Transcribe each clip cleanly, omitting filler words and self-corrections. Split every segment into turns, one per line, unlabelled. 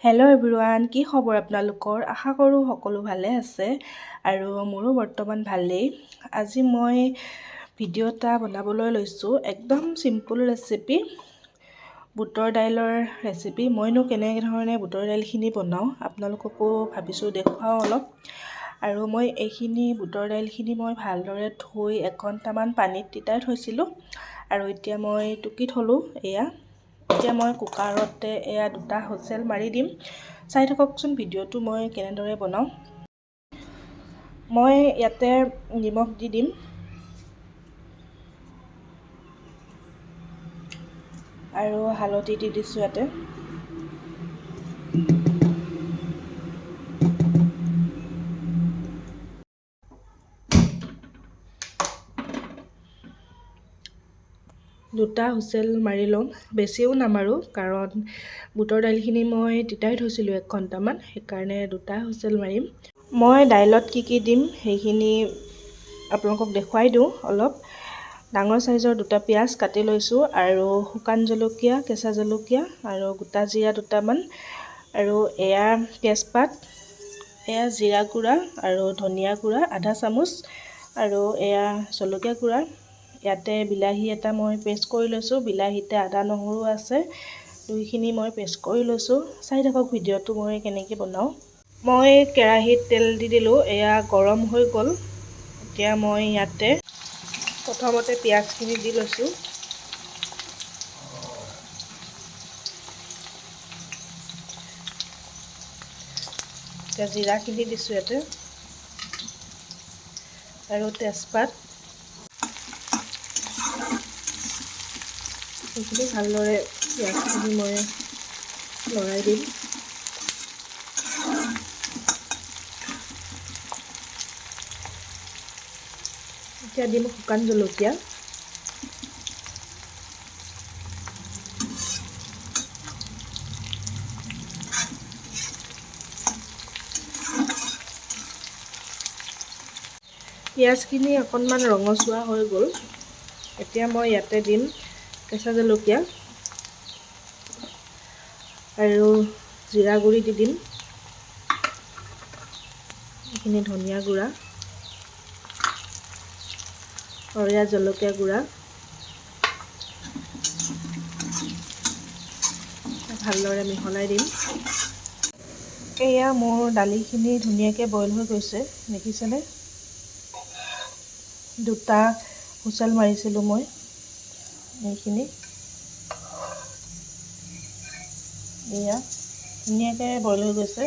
Hello' everyone, কি খবৰ আপোনালোকৰ? আশা কৰোঁ সকলো ভালে আছে আৰু মোৰো বৰ্তমান ভালেই। আজি মই ভিডিঅ' এটা বনাবলৈ লৈছোঁ, একদম চিম্পুল ৰেচিপি, বুটৰ দাইলৰ ৰেচিপি। মইনো কেনেধৰণে বুটৰ দাইলখিনি বনাওঁ আপোনালোককো ভাবিছোঁ দেখুৱাওঁ অলপ। আৰু মই এইখিনি বুটৰ দাইলখিনি মই ভালদৰে ধুই 1 ঘণ্টামান পানীত তিতাই থৈছিলোঁ আৰু এতিয়া মই টুকি থলোঁ। এতিয়া মই কুকাৰতে 2টা হুইচেল মাৰি দিম। চাই থাককচোন ভিডিঅ'টো মই কেনেদৰে বনাওঁ। মই ইয়াতে নিমখ দি দিম আৰু হালধি দি দিছোঁ ইয়াতে। দুটা হুইচেল মাৰি ল'ম, বেছিও নামাৰোঁ কাৰণ বুটৰ দাইলখিনি মই তিতাই থৈছিলোঁ 1 ঘণ্টামান, সেইকাৰণে 2টা হুইচেল মাৰিম। মই দাইলত কি দিম সেইখিনি আপোনালোকক দেখুৱাই দিওঁ অলপ। ডাঙৰ চাইজৰ 2টা পিঁয়াজ কাটি লৈছোঁ আৰু শুকান জলকীয়া, কেঁচা জলকীয়া আৰু গোটা জিৰা 2টামান আৰু তেজপাত, জিৰা গুড়া আৰু ধনিয়া গুড়া আধা চামুচ আৰু জলকীয়া গুড়া। ইয়াতে বিলাহী এটা মই পেষ্ট কৰি লৈছোঁ, বিলাহীতে আদা নহৰু আছে, দুইখিনি মই পেষ্ট কৰি লৈছোঁ। চাই থাকক ভিডিঅ'টো মই কেনেকৈ বনাওঁ। মই কেৰাহীত তেল দি দিলোঁ, গৰম হৈ গ'ল। এতিয়া মই ইয়াতে প্ৰথমতে পিঁয়াজখিনি দি লৈছোঁ। এতিয়া জিৰাখিনি দিছোঁ ইয়াতে আৰু তেজপাত। সেইখিনি ভালদৰে পিঁয়াজখিনি মই লৰাই দিম। এতিয়া দিম শুকান জলকীয়া। পিঁয়াজখিনি অকণমান ৰঙচুৱা হৈ গ'ল। এতিয়া মই ইয়াতে দিম কেঁচা জলকীয়া আৰু জিৰা গুড়ি দি দিম, এইখিনি ধনিয়া গুড়া আৰু জলকীয়া গুড়া। ভালদৰে মিহলাই দিম। মোৰ দালিখিনি ধুনীয়াকৈ বইল হৈ গৈছে, দেখিছেনে? 2টা হুইচেল মাৰিছিলোঁ মই। এইখিনি ধুনীয়াকৈ বইল হৈ গৈছে।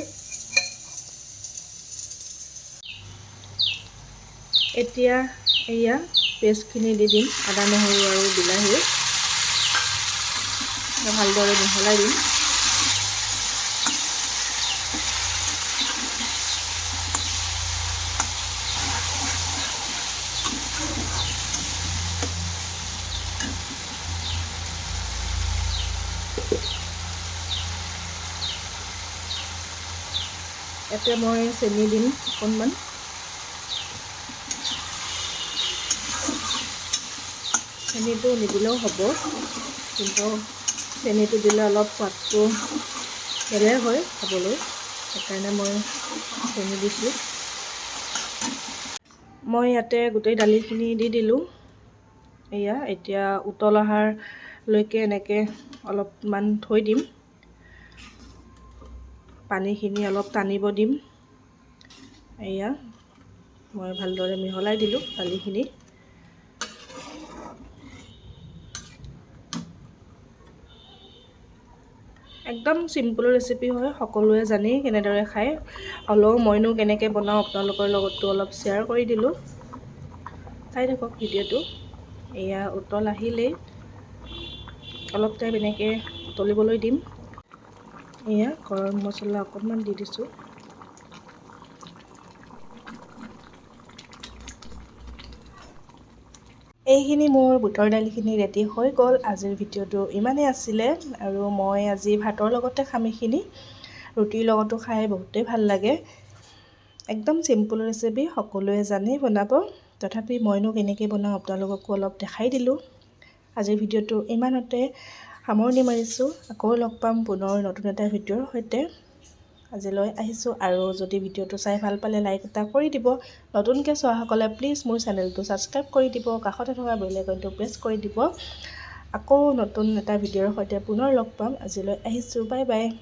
এতিয়া পেষ্টখিনি দি দিম, আদা নহৰু আৰু বিলাহী। ভালদৰে মিহলাই দিম। ইয়াতে মই চেনি দিম অকণমান। চেনিটো নিদিলেও হ'ব, কিন্তু চেনিটো দিলে অলপ সোৱাদটো বেলেগ হয় খাবলৈ, সেইকাৰণে মই চেনি দিছোঁ। মই ইয়াতে গোটেই দালিখিনি দি দিলোঁ। এতিয়া উতল অহালৈকে এনেকৈ অলপমান থৈ দিম, পানীখিনি অলপ টানিব দিম। মই ভালদৰে মিহলাই দিলোঁ দালিখিনি। একদম চিম্পুল ৰেচিপি হয়, সকলোৱে জানেই কেনেদৰে খায়। হ'লেও মইনো কেনেকৈ বনাওঁ আপোনালোকৰ লগতো অলপ শ্বেয়াৰ কৰি দিলোঁ। চাই থাকক ভিডিঅ'টো। উতল আহিলেই অলপ টাইম এনেকৈ উতলিবলৈ দিম। গৰম মছলা অকণমান দি দিছোঁ। এইখিনি মোৰ বুটৰ দাইলখিনি ৰেডি হৈ গ'ল। আজিৰ ভিডিঅ'টো ইমানেই আছিলে আৰু মই আজি ভাতৰ লগতে খাম এইখিনি। ৰুটিৰ লগতো খাই বহুতেই ভাল লাগে। একদম চিম্পুল ৰেচিপি, সকলোৱে জানেই বনাব। তথাপি মইনো কেনেকৈ বনাওঁ আপোনালোককো অলপ দেখাই দিলোঁ। আজিৰ ভিডিঅ'টো ইমানতে। সামৰণি মাৰিছোঁ। আকৌ লগ পাম পুনৰ নতুন এটা ভিডিঅ'ৰ সৈতে। আজিলৈ আহিছোঁ। আৰু যদি ভিডিঅ'টো চাই ভাল পালে লাইক এটা কৰি দিব। নতুনকৈ চোৱাসকলে প্লিজ মোৰ চেনেলটো ছাবস্ক্ৰাইব কৰি দিব, কাষতে থকা বেল আইকনটো প্ৰেছ কৰি দিব। আকৌ নতুন এটা ভিডিঅ'ৰ সৈতে পুনৰ লগ পাম। আজিলৈ আহিছোঁ। Bye bye.